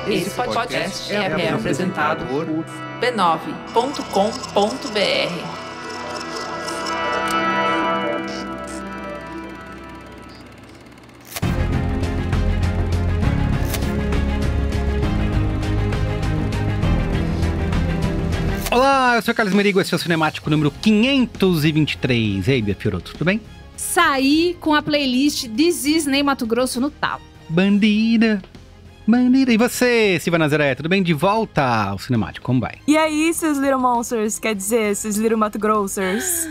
Esse podcast é apresentado por b9.com.br. Olá, eu sou o Carlos Merigo, esse é o Cinemático número 523. E aí, Bia Fioroto, tudo bem? Saí com a playlist This Is Ney Mato Grosso no talo. Bandida. E você, Silvia Nazaré, tudo bem? De volta ao Cinemático, como vai? E aí, seus Little Monsters, quer dizer, seus Little Mato Grossers.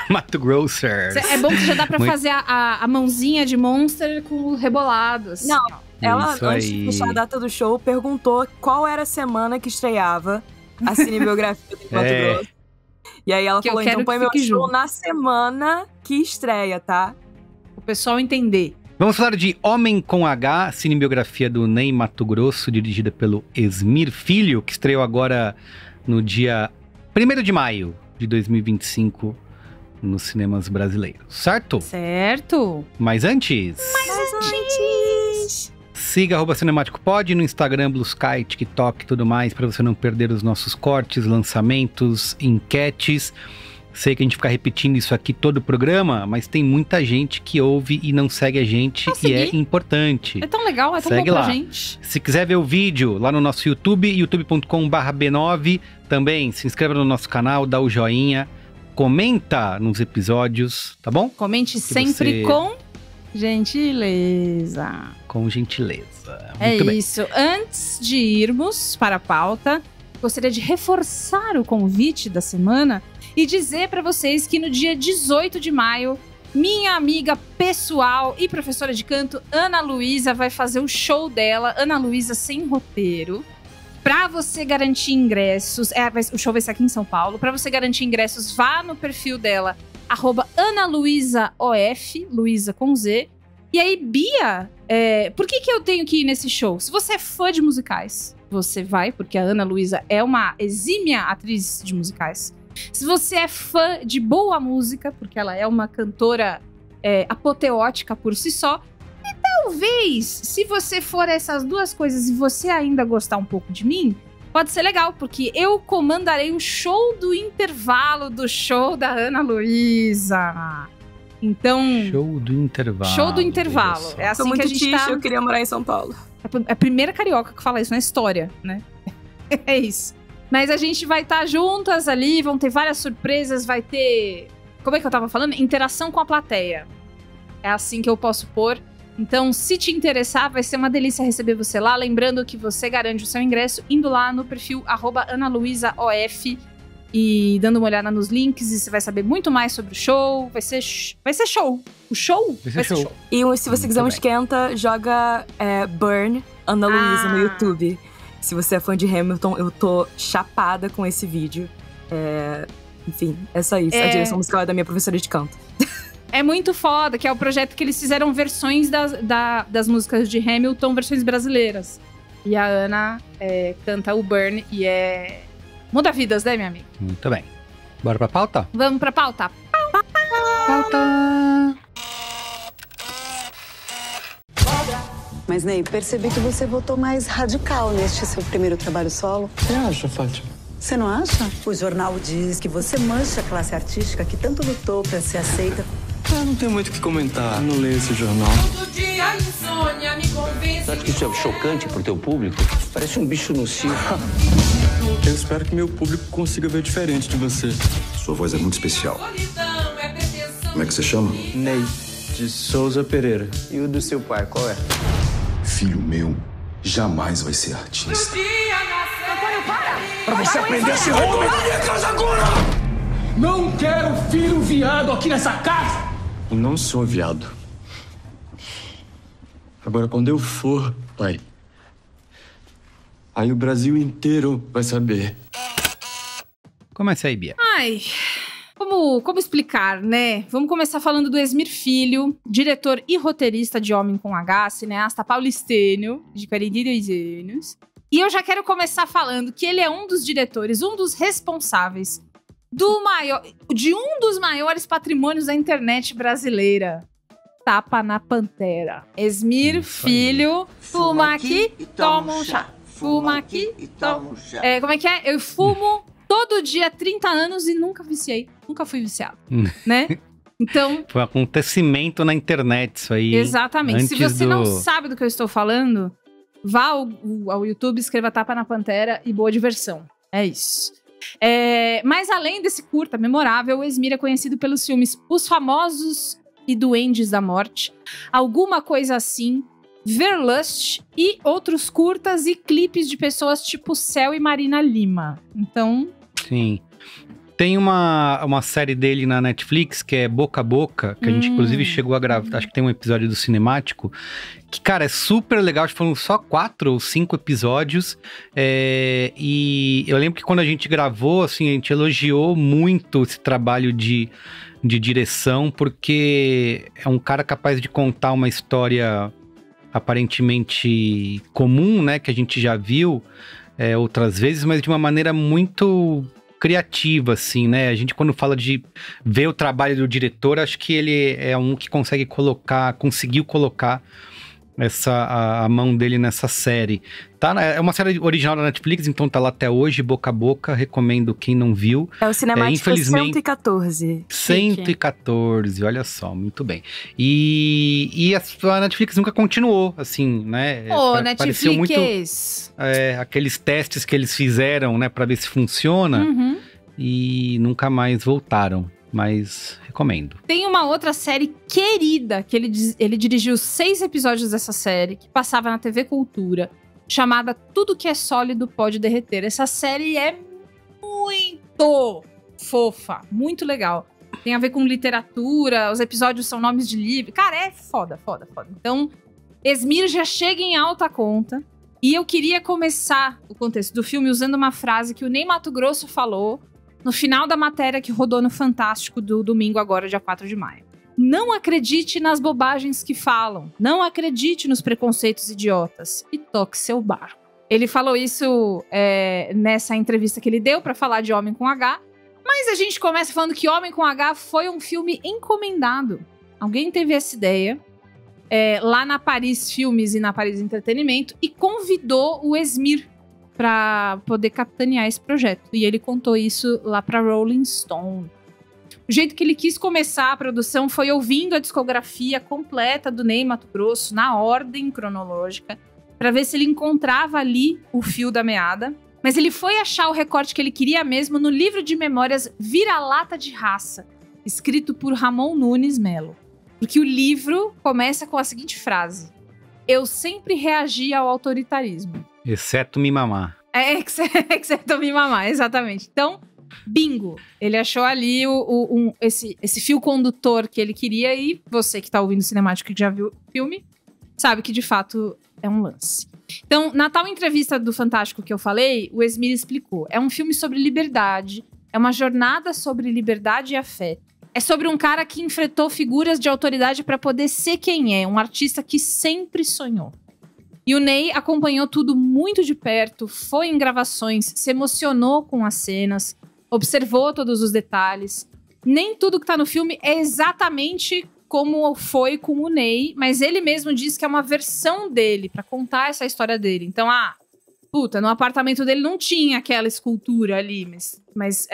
Mato Grossers. É bom que já dá pra fazer a mãozinha de Monster com o rebolado. Assim. Não, ela, Isso antes aí. de fechar a data do show, perguntou qual era a semana que estreava a cinebiografia do Mato Grosso. E aí ela Que eu falou, quero então põe que meu fique show junto. na semana que estreia, tá? O pessoal entender. Vamos falar de Homem com H, cinebiografia do Ney Mato Grosso, dirigida pelo Esmir Filho, que estreou agora no dia 1º de maio de 2025 nos cinemas brasileiros, certo? Certo. Mas antes... Siga @CinemáticoPod no Instagram, Blue Sky, TikTok e tudo mais, para você não perder os nossos cortes, lançamentos, enquetes. Sei que a gente fica repetindo isso aqui todo o programa, mas tem muita gente que ouve e não segue a gente, e é importante. É tão legal, é tão Segue bom pra lá. gente. Se quiser ver o vídeo lá no nosso YouTube, youtube.com/B9, também se inscreva no nosso canal, dá o joinha, comenta nos episódios, tá bom? Comente sempre com gentileza. Com gentileza. É Muito bem. isso. Antes de irmos para a pauta, gostaria de reforçar o convite da semana e dizer para vocês que no dia 18 de maio, minha amiga pessoal e professora de canto, Ana Luísa, vai fazer o show dela, Ana Luísa Sem Roteiro. Para você garantir ingressos, o show vai ser aqui em São Paulo. Para você garantir ingressos, vá no perfil dela, @AnaLuisaOF, Luísa com Z. E aí, Bia, por que eu tenho que ir nesse show? Se você é fã de musicais, você vai, porque a Ana Luísa é uma exímia atriz de musicais. Se você é fã de boa música, porque ela é uma cantora apoteótica por si só, e talvez, se você for essas duas coisas e você ainda gostar um pouco de mim, pode ser legal, porque eu comandarei o show do intervalo do show da Ana Luísa. Então... Show do intervalo. Show do intervalo. Isso. É assim Tô muito que a gente triste, tá... eu queria morar em São Paulo. É a primeira carioca que fala isso na história, né? É isso. Mas a gente vai estar juntas ali, vão ter várias surpresas, vai ter... Como é que eu tava falando? Interação com a plateia. É assim que eu posso pôr. Então, se te interessar, vai ser uma delícia receber você lá. Lembrando que você garante o seu ingresso indo lá no perfil @AnaLuisaOF e dando uma olhada nos links, e você vai saber muito mais sobre o show. Vai ser show. O show Vai ser show. E se você quiser um esquenta, joga Burn, Ana Luísa no YouTube. Se você é fã de Hamilton, eu tô chapada com esse vídeo. Enfim, é só isso. A direção musical é da minha professora de canto. É muito foda, que é o projeto que eles fizeram versões das músicas de Hamilton, versões brasileiras. E a Ana canta o Burn e muda vidas, né, minha amiga? Muito bem. Bora pra pauta? Vamos pra pauta. Pauta! Mas, Ney, percebi que você votou mais radical neste seu primeiro trabalho solo. Você acha, Fátima? Você não acha? O jornal diz que você mancha a classe artística que tanto lutou pra ser aceita. Não tem muito o que comentar. Não leio esse jornal. Todo dia a insônia me convence. Acho que isso é chocante pro teu público. Parece um bicho no circo. Eu espero que meu público consiga ver diferente de você. Sua voz é muito especial. Solidão é pretensão. Como é que você chama? Ney, de Souza Pereira. E o do seu pai, qual é? Filho meu jamais vai ser artista. Pra você aprender a ser homem na minha casa agora! Não quero filho viado aqui nessa casa! Eu não sou viado. Agora, quando eu for, pai, aí o Brasil inteiro vai saber. Começa aí, Bia. Ai, como explicar, né? Vamos começar falando do Esmir Filho, diretor e roteirista de Homem com H, cineasta paulistano, de 42 anos. E eu já quero começar falando que ele é um dos diretores, um dos responsáveis de um dos maiores patrimônios da internet brasileira. tapa na pantera. Esmir, filho, fuma aqui e toma um chá. Fuma aqui e toma um chá. Como é que é? Eu fumo todo dia há 30 anos e nunca viciei. Nunca fui viciado, né? Então... Foi um acontecimento na internet isso aí. Exatamente. Se você não sabe do que eu estou falando, vá ao YouTube, escreva Tapa na Pantera e boa diversão. É isso. Mas além desse curta memorável, o Esmir é conhecido pelos filmes Os Famosos e Duendes da Morte, Alguma Coisa Assim, Verlust e outros curtas e clipes de pessoas tipo Céu e Marina Lima. Então... Sim. Tem uma série dele na Netflix, que é Boca a Boca, que a gente inclusive chegou a gravar, acho que tem um episódio do Cinemático, que, cara, é super legal, acho que foram só 4 ou 5 episódios, e eu lembro que quando a gente gravou, assim, a gente elogiou muito esse trabalho de direção, porque é um cara capaz de contar uma história aparentemente comum, né, que a gente já viu outras vezes, mas de uma maneira muito criativa, assim, né? A gente, quando fala de ver o trabalho do diretor, acho que ele é um que conseguiu colocar a mão dele nessa série. Tá? É uma série original da Netflix, então tá lá até hoje, Boca a Boca, recomendo quem não viu. É o Cinemático infelizmente, 114. 114, olha só, muito bem. E a Netflix nunca continuou, assim, né? Netflix! Muito, aqueles testes que eles fizeram, né, pra ver se funciona, e nunca mais voltaram. Mas recomendo. Tem uma outra série querida, que ele dirigiu 6 episódios dessa série, que passava na TV Cultura, chamada Tudo Que É Sólido Pode Derreter. Essa série é muito fofa, muito legal. Tem a ver com literatura, os episódios são nomes de livro. Cara, é foda. Então, Esmir já chega em alta conta. E eu queria começar o contexto do filme usando uma frase que o Ney Matogrosso falou no final da matéria que rodou no Fantástico do domingo, agora, dia 4 de maio. Não acredite nas bobagens que falam. Não acredite nos preconceitos idiotas. E toque seu barco. Ele falou isso nessa entrevista que ele deu pra falar de Homem com H. Mas a gente começa falando que Homem com H foi um filme encomendado. Alguém teve essa ideia lá na Paris Filmes e na Paris Entretenimento e convidou o Esmir para poder capitanear esse projeto. E ele contou isso lá para Rolling Stone. O jeito que ele quis começar a produção foi ouvindo a discografia completa do Ney Matogrosso, na ordem cronológica, para ver se ele encontrava ali o fio da meada. Mas ele foi achar o recorte que ele queria mesmo no livro de memórias Vira-Lata de Raça, escrito por Ramon Nunes Melo. Porque o livro começa com a seguinte frase: eu sempre reagi ao autoritarismo. Exceto me mamar. Exceto me mamar, exatamente. Então, bingo. Ele achou ali esse fio condutor que ele queria e você que tá ouvindo o Cinemático que já viu o filme, sabe que de fato é um lance. Então, na tal entrevista do Fantástico que eu falei, o Esmir explicou. É um filme sobre liberdade, é uma jornada sobre liberdade e afeto. É sobre um cara que enfrentou figuras de autoridade para poder ser quem é, um artista que sempre sonhou. E o Ney acompanhou tudo muito de perto, foi em gravações, se emocionou com as cenas, observou todos os detalhes. Nem tudo que tá no filme é exatamente como foi com o Ney, mas ele mesmo diz que é uma versão dele, pra contar essa história dele. Então, no apartamento dele não tinha aquela escultura ali, mas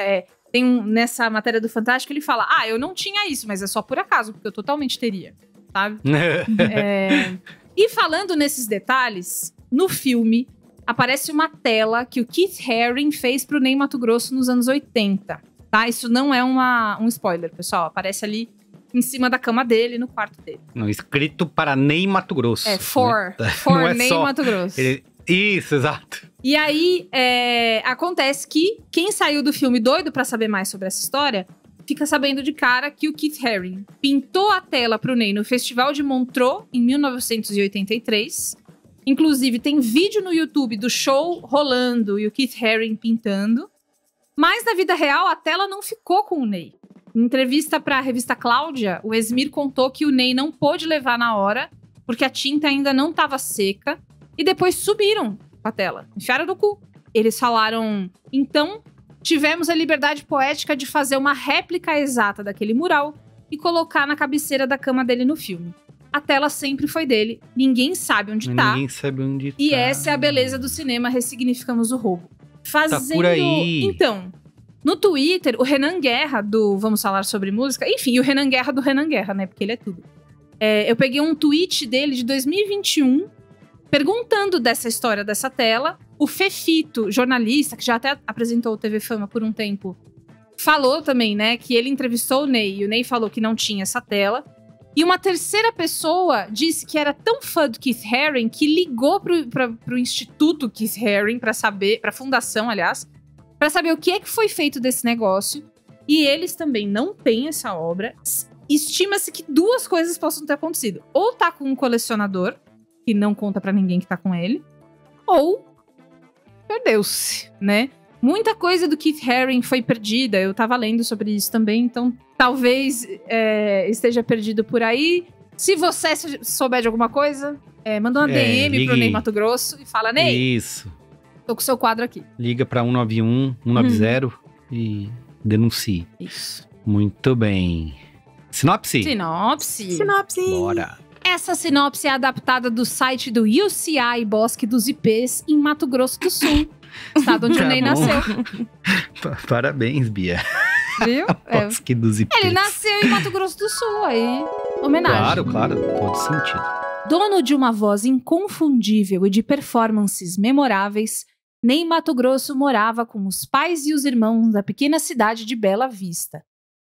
tem nessa matéria do Fantástico, ele fala, eu não tinha isso, mas é só por acaso, porque eu totalmente teria, sabe? E falando nesses detalhes, no filme aparece uma tela que o Keith Haring fez pro Ney Matogrosso nos anos 80, tá? Isso não é um spoiler, pessoal. Aparece ali em cima da cama dele, no quarto dele. Não, escrito para Ney Matogrosso. For Ney Matogrosso. Isso, exato. E aí, acontece que quem saiu do filme doido pra saber mais sobre essa história, fica sabendo de cara que o Keith Haring pintou a tela pro Ney no Festival de Montreux, em 1983. Inclusive, tem vídeo no YouTube do show rolando e o Keith Haring pintando. Mas, na vida real, a tela não ficou com o Ney. Em entrevista para a revista Cláudia, o Esmir contou que o Ney não pôde levar na hora, porque a tinta ainda não estava seca, e depois subiram com a tela, enfiaram no cu. Eles falaram, então, tivemos a liberdade poética de fazer uma réplica exata daquele mural, e colocar na cabeceira da cama dele no filme. A tela sempre foi dele, ninguém sabe onde tá. Ninguém sabe onde E tá. essa é a beleza do cinema, ressignificamos o roubo. Fazendo... Tá por aí. Então, no Twitter, o Renan Guerra, do Vamos Falar Sobre Música, enfim, o Renan Guerra do Renan Guerra, né, porque ele é tudo. Eu peguei um tweet dele de 2021, perguntando dessa história dessa tela. O Fefito, jornalista, que já até apresentou o TV Fama por um tempo, falou também, né, que ele entrevistou o Ney, e o Ney falou que não tinha essa tela. E uma terceira pessoa disse que era tão fã do Keith Haring que ligou pro Instituto Keith Haring pra saber, pra fundação, aliás, pra saber o que é que foi feito desse negócio. E eles também não têm essa obra. Estima-se que 2 coisas possam ter acontecido. Ou tá com um colecionador, que não conta pra ninguém que tá com ele, ou perdeu-se, né? Muita coisa do Keith Haring foi perdida, eu tava lendo sobre isso também, então talvez esteja perdido por aí. Se você souber de alguma coisa, manda uma DM pro Ney Mato Grosso e fala, Ney, isso, tô com o seu quadro aqui. Liga pra 191, 190 e denuncie. Isso. Muito bem. Sinopse? Sinopse. Bora. Essa sinopse é adaptada do site do UCI Bosque dos IPs em Mato Grosso do Sul. Estado onde o Ney nasceu. Parabéns, Bia. Viu? Bosque dos IPs. Ele nasceu em Mato Grosso do Sul, aí homenagem. Claro, todo sentido. Dono de uma voz inconfundível e de performances memoráveis, Ney Mato Grosso morava com os pais e os irmãos da pequena cidade de Bela Vista.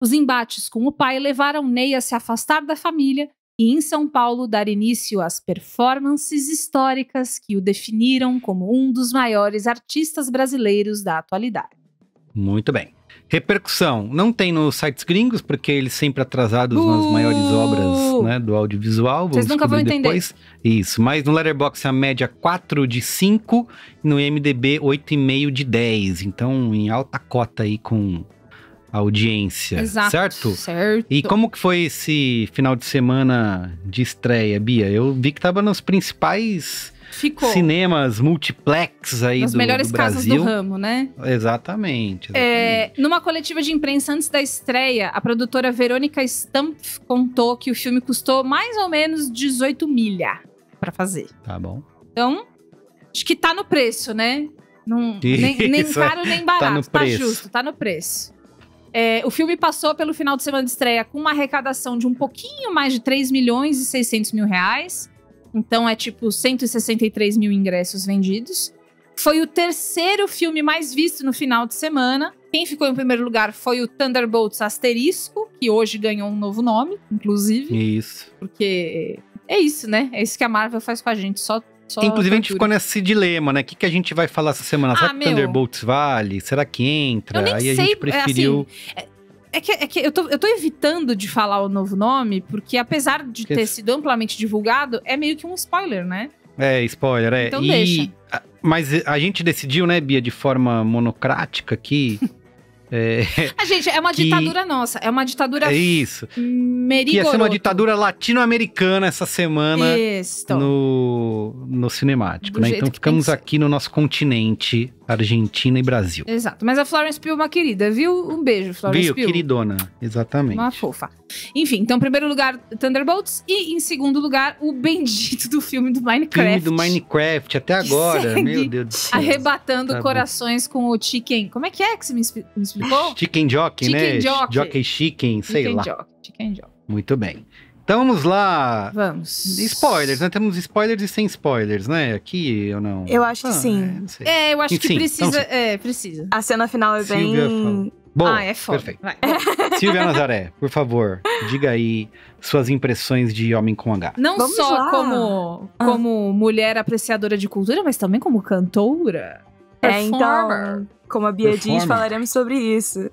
Os embates com o pai levaram Ney a se afastar da família e em São Paulo dar início às performances históricas que o definiram como um dos maiores artistas brasileiros da atualidade. Muito bem. Repercussão. Não tem nos sites gringos, porque eles sempre atrasados nas maiores obras, né, do audiovisual. Vocês nunca vão entender. Depois. Isso, mas no Letterboxd a média 4 de 5, e no IMDb 8,5 de 10. Então, em alta cota aí com a audiência. Exato. Certo? E como que foi esse final de semana de estreia, Bia? Eu vi que tava nos principais cinemas multiplex aí nas do melhores Brasil. casas do ramo, né? Exatamente. Numa coletiva de imprensa antes da estreia, a produtora Verônica Stampf contou que o filme custou mais ou menos 18 milha pra fazer. Tá bom. Então, acho que tá no preço, né? Nem caro nem barato, tá justo, tá no preço. O filme passou pelo final de semana de estreia com uma arrecadação de um pouquinho mais de 3 milhões e 600 mil reais. Então é tipo 163 mil ingressos vendidos. Foi o terceiro filme mais visto no final de semana. Quem ficou em primeiro lugar foi o Thunderbolts Asterisco, que hoje ganhou um novo nome, inclusive. Isso. Porque é isso, né? É isso que a Marvel faz com a gente, só inclusive, a gente ficou nesse dilema, né? O que a gente vai falar essa semana? Será que Thunderbolts vale? Será que entra? Eu nem Aí sei, a gente preferiu... eu tô evitando de falar o novo nome, porque apesar de ter sido amplamente divulgado, é meio que um spoiler, né? Spoiler, Então deixa. Mas a gente decidiu, né, Bia, de forma monocrática aqui... gente, é uma ditadura nossa. É uma ditadura... Isso. Merigoroto. Que ia ser uma ditadura latino-americana essa semana Isso. no cinemático, né? Então ficamos aqui no nosso continente, Argentina e Brasil. Exato. Mas a Florence Pugh é uma querida, viu? Um beijo, Florence Pugh. Queridona. Exatamente. Uma fofa. Enfim, então, em primeiro lugar, Thunderbolts. E em segundo lugar, o bendito do filme do Minecraft. Filme do Minecraft, até agora. Meu Deus do céu. Arrebatando corações com o Chicken. Como é que você me explicou? Chicken Jockey, né? Jockey. Jockey Chicken, sei lá. Chicken Jockey. Muito bem. Então vamos lá. Vamos. Spoilers, né? Temos spoilers e sem spoilers, né? Aqui ou não? Eu acho que sim. Não sei. Eu acho que precisa. Então, precisa. A cena final é bem... Bom, é foda. Perfeito. Silvia Nazaré, por favor, diga aí suas impressões de Homem com H. Não Vamos só lá. como mulher apreciadora de cultura, mas também como cantora. Então, como a Bia diz, falaremos sobre isso.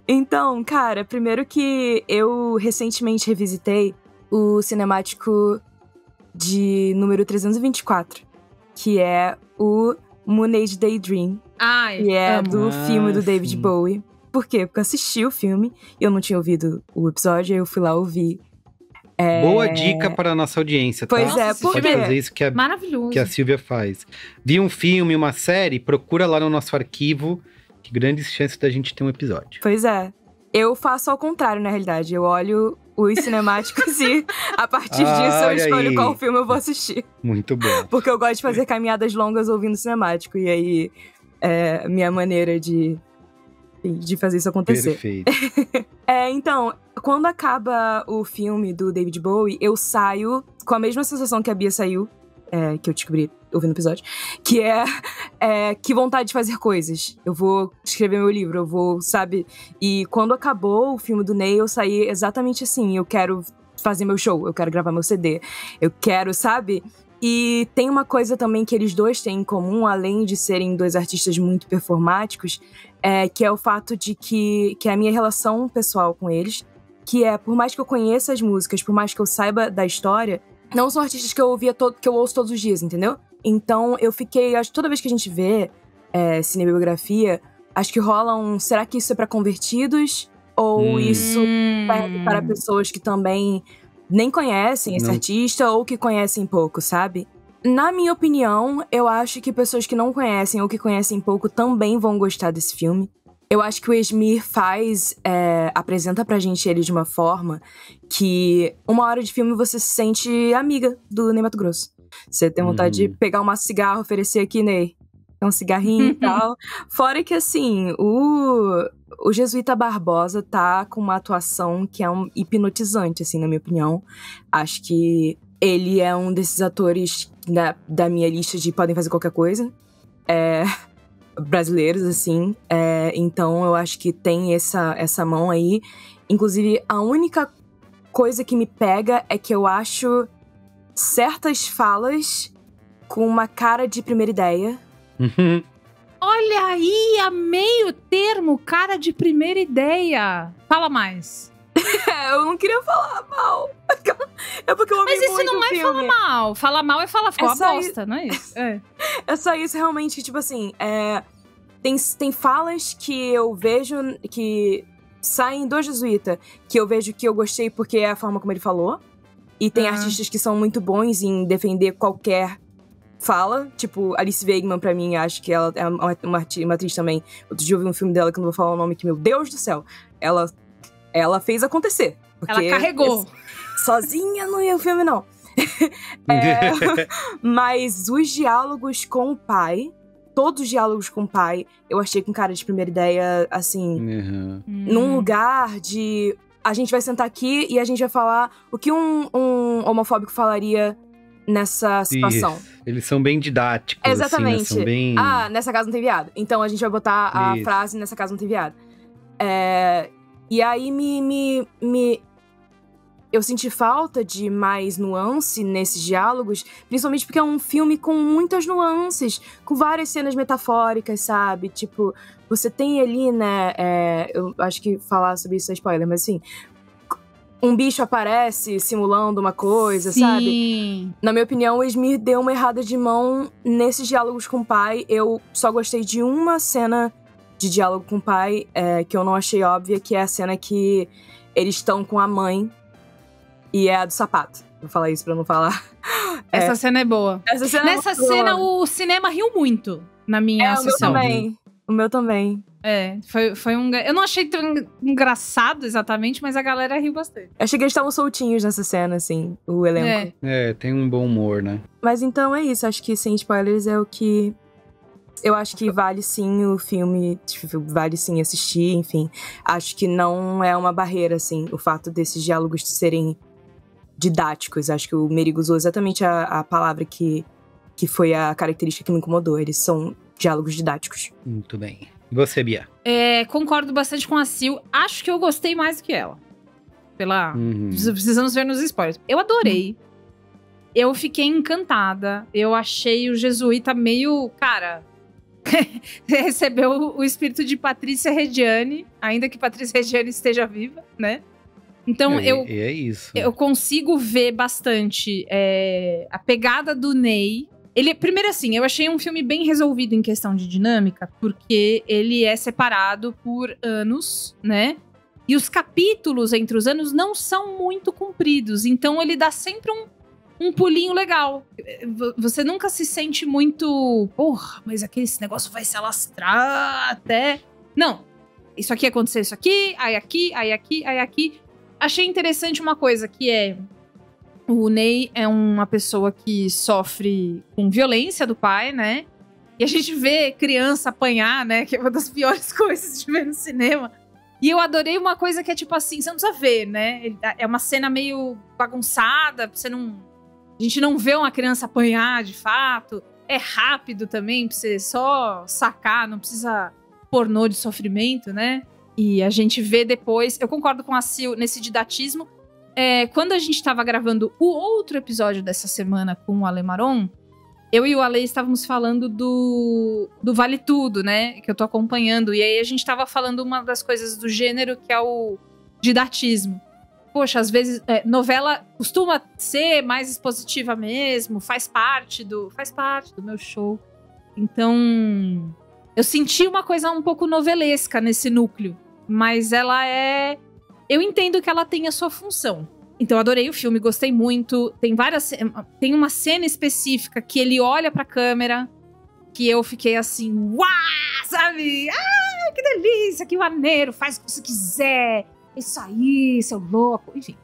Então, cara, primeiro que eu recentemente revisitei o cinemático de número 324, que é o Moon Age Daydream, que é do filme do David Bowie. Por quê? Porque eu assisti o filme e eu não tinha ouvido o episódio, aí eu fui lá ouvir. Boa dica para a nossa audiência, tá? Pois é, porque pode fazer isso maravilhoso. Que a Silvia faz. Vi um filme, uma série, procura lá no nosso arquivo, que grandes chances da gente ter um episódio. Pois é. Eu faço ao contrário, na realidade. Eu olho os cinemáticos e, a partir disso, eu escolho qual filme eu vou assistir. Muito bom. Porque eu gosto de fazer caminhadas longas ouvindo cinemático. E aí, é minha maneira de fazer isso acontecer. Perfeito. Então, quando acaba o filme do David Bowie, eu saio com a mesma sensação que a Bia saiu, que eu descobri ouvindo o episódio, que que vontade de fazer coisas. Eu vou escrever meu livro, eu vou, sabe? E quando acabou o filme do Ney, eu saí exatamente assim. Eu quero fazer meu show, eu quero gravar meu CD, eu quero, sabe? E tem uma coisa também que eles dois têm em comum, além de serem dois artistas muito performáticos, que é o fato de que é a minha relação pessoal com eles, que por mais que eu conheça as músicas, por mais que eu saiba da história, não são artistas que eu ouço todos os dias, entendeu? Então eu fiquei, acho que toda vez que a gente vê cinebiografia, acho que rola será que isso é pra convertidos? Ou isso serve para pessoas que também nem conhecem esse artista ou que conhecem pouco, sabe? Na minha opinião, eu acho que pessoas que não conhecem ou que conhecem pouco também vão gostar desse filme. Eu acho que o Esmir apresenta pra gente ele de uma forma que 1 hora de filme você se sente amiga do Ney Matogrosso. Você tem vontade de pegar um maço de cigarro, oferecer aqui, Ney. Um cigarrinho e tal. Fora que, assim, o Jesuíta Barbosa tá com uma atuação que é hipnotizante, assim, na minha opinião. Acho que ele é um desses atores da minha lista de podem fazer qualquer coisa. Brasileiros, assim. Então, eu acho que tem essa mão aí. Inclusive, a única coisa que me pega é que eu acho certas falas com uma cara de primeira ideia. Olha aí, a meio termo, cara de primeira ideia. Fala mais. Eu não queria falar mal. É porque eu amei muito o filme. Mas isso não é falar mal. Falar mal é falar, ficou uma bosta, não é isso? É só isso, realmente, tipo assim, tem falas que eu vejo que saem do Jesuíta, que eu vejo que eu gostei porque é a forma como ele falou. E tem artistas que são muito bons em defender qualquer fala, tipo, Alice Wegman, pra mim, acho que ela é uma atriz também. Outro dia eu vi um filme dela que eu não vou falar o nome, que, meu Deus do céu, ela fez acontecer. Ela carregou. Sozinha não ia o filme, não. Mas os diálogos com o pai, todos os diálogos com o pai, eu achei com cara de primeira ideia, assim, num lugar de... A gente vai sentar aqui e a gente vai falar o que um homofóbico falaria nessa situação. Isso. Eles são bem didáticos. Exatamente. Assim, né? São bem... nessa casa não tem viado. Então a gente vai botar a frase nessa casa não tem viado. E aí eu senti falta de mais nuance nesses diálogos, principalmente porque é um filme com muitas nuances, com várias cenas metafóricas, sabe? Tipo, você tem ali, né, eu acho que falar sobre isso é spoiler, mas assim, um bicho aparece simulando uma coisa, sabe? Na minha opinião, o Esmir deu uma errada de mão nesses diálogos com o pai. Eu só gostei de uma cena de diálogo com o pai, que eu não achei óbvia, que é a cena que eles estão com a mãe e é a do sapato. Vou falar isso pra não falar. Essa cena é boa. Nessa cena, boa. O cinema riu muito na minha sessão. O meu também. Foi eu não achei tão engraçado exatamente, mas a galera riu bastante. Achei que eles estavam soltinhos nessa cena, assim, o elenco. Tem um bom humor, né? Mas então é isso, acho que sem spoilers é o que... Eu acho que vale sim o filme, vale sim assistir, enfim. Acho que não é uma barreira, assim, o fato desses diálogos serem didáticos. Acho que o Merigo usou exatamente a palavra que foi a característica que me incomodou. Eles são diálogos didáticos. Muito bem. E você, Bia? Concordo bastante com a Sil. Acho que eu gostei mais do que ela. Precisamos ver nos spoilers. Eu adorei. Eu fiquei encantada. Eu achei o Jesuíta meio... Cara... recebeu o espírito de Patrícia Reggiani, ainda que Patrícia Reggiani esteja viva, né? Então é isso. Eu consigo ver bastante a pegada do Ney. Primeiro assim, eu achei um filme bem resolvido em questão de dinâmica, porque ele é separado por anos, né? E os capítulos entre os anos não são muito compridos, então ele dá sempre um pulinho legal. Você nunca se sente muito... Porra, mas esse negócio vai se alastrar até... Não. isso aqui aconteceu, isso aqui, aí aqui, aí aqui, aí aqui. Achei interessante uma coisa, que é... O Ney é uma pessoa que sofre com violência do pai, né? E a gente vê criança apanhar, né? Que é uma das piores coisas de ver no cinema. E eu adorei uma coisa que é tipo assim, você não precisa ver, né? É uma cena meio bagunçada, a gente não vê uma criança apanhar de fato. É rápido também, pra você só sacar, não precisa pornô de sofrimento, né? E a gente vê depois... Eu concordo com a Sil nesse didatismo. Quando a gente tava gravando o outro episódio dessa semana com o Ale Maron, eu e o Ale estávamos falando do Vale Tudo, né? Que eu tô acompanhando. E aí a gente tava falando uma das coisas do gênero, que é o didatismo. Poxa, às vezes, novela costuma ser mais expositiva mesmo, faz parte do meu show. Então, eu senti uma coisa um pouco novelesca nesse núcleo. Mas ela é... Eu entendo que ela tem a sua função. Então, eu adorei o filme, gostei muito. Tem uma cena específica que ele olha pra câmera, que eu fiquei assim, uau, sabe? Ah, que delícia, que maneiro, faz o que você quiser. Isso aí, seu louco, enfim.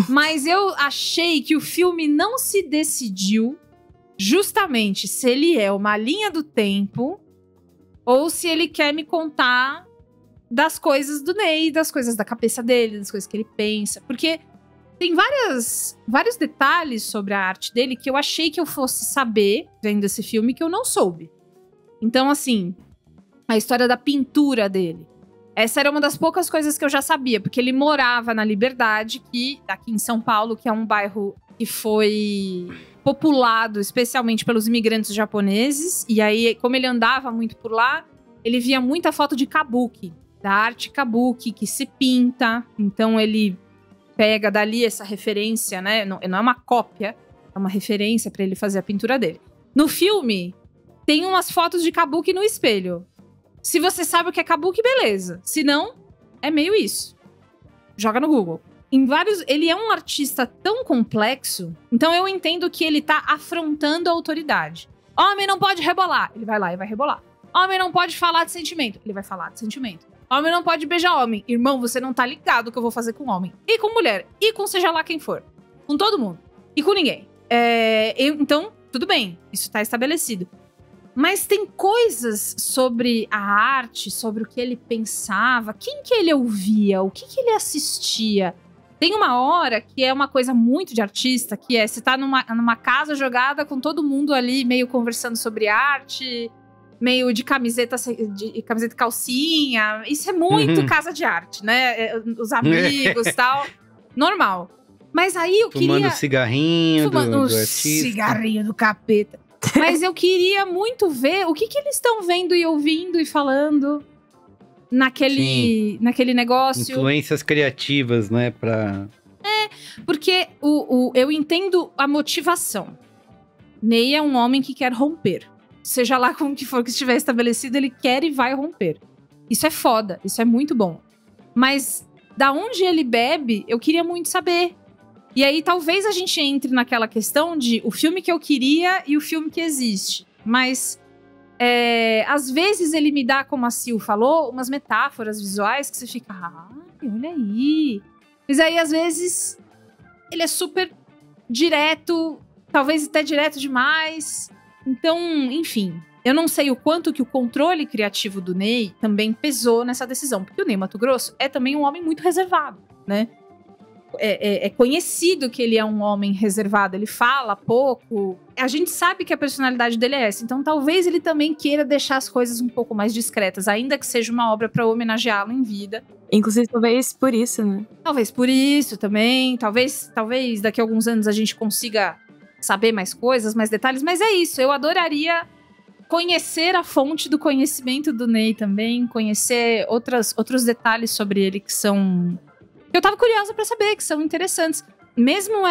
Mas eu achei que o filme não se decidiu justamente se ele é uma linha do tempo ou se ele quer me contar das coisas do Ney, das coisas da cabeça dele, das coisas que ele pensa. Porque tem vários detalhes sobre a arte dele que eu achei que eu fosse saber vendo esse filme que eu não soube. Então, assim, a história da pintura dele. Essa era uma das poucas coisas que eu já sabia, porque ele morava na Liberdade, aqui em São Paulo, que é um bairro que foi populado especialmente pelos imigrantes japoneses. E aí, como ele andava muito por lá, ele via muita foto de kabuki, da arte kabuki, que se pinta. Então ele pega dali essa referência, né? Não é uma cópia, é uma referência pra ele fazer a pintura dele. No filme, tem umas fotos de kabuki no espelho. Se você sabe o que é kabuki, beleza. Se não, é meio isso. Joga no Google. Ele é um artista tão complexo, então eu entendo que ele tá afrontando a autoridade. Homem não pode rebolar. Ele vai lá e vai rebolar. Homem não pode falar de sentimento. Ele vai falar de sentimento. Homem não pode beijar homem. Irmão, você não tá ligado o que eu vou fazer com homem. E com mulher. E com seja lá quem for. Com todo mundo. E com ninguém. Então, tudo bem. Isso tá estabelecido. Mas tem coisas sobre a arte, sobre o que ele pensava, quem que ele ouvia, o que ele assistia. Tem uma hora que é uma coisa muito de artista, que é você tá numa casa jogada com todo mundo ali meio conversando sobre arte, meio de camiseta e calcinha. Isso é muito casa de arte, né? Os amigos e tal. Normal. Mas aí eu queria... Fumando cigarrinho do artista. Cigarrinho do capeta. Mas eu queria muito ver o que eles estão vendo e ouvindo e falando naquele negócio. Influências criativas, né? Porque eu entendo a motivação. Ney é um homem que quer romper. Seja lá como que for que estiver estabelecido, ele quer e vai romper. Isso é foda, isso é muito bom. Mas da onde ele bebe, eu queria muito saber. E aí, talvez a gente entre naquela questão de o filme que eu queria e o filme que existe. Mas, às vezes, ele me dá, como a Sil falou, umas metáforas visuais que você fica... olha aí. Mas aí, às vezes, ele é super direto, talvez até direto demais. Então, enfim, eu não sei o quanto que o controle criativo do Ney também pesou nessa decisão. Porque o Ney Matogrosso é também um homem muito reservado, né? É conhecido que ele é um homem reservado, ele fala pouco. A gente sabe que a personalidade dele é essa, então talvez ele também queira deixar as coisas um pouco mais discretas, ainda que seja uma obra pra homenageá-lo em vida. Inclusive, talvez por isso, né? Talvez por isso também, talvez daqui a alguns anos a gente consiga saber mais coisas, mais detalhes, mas é isso, eu adoraria conhecer a fonte do conhecimento do Ney também, conhecer outros detalhes sobre ele que são... Eu tava curiosa pra saber, que são interessantes. Mesmo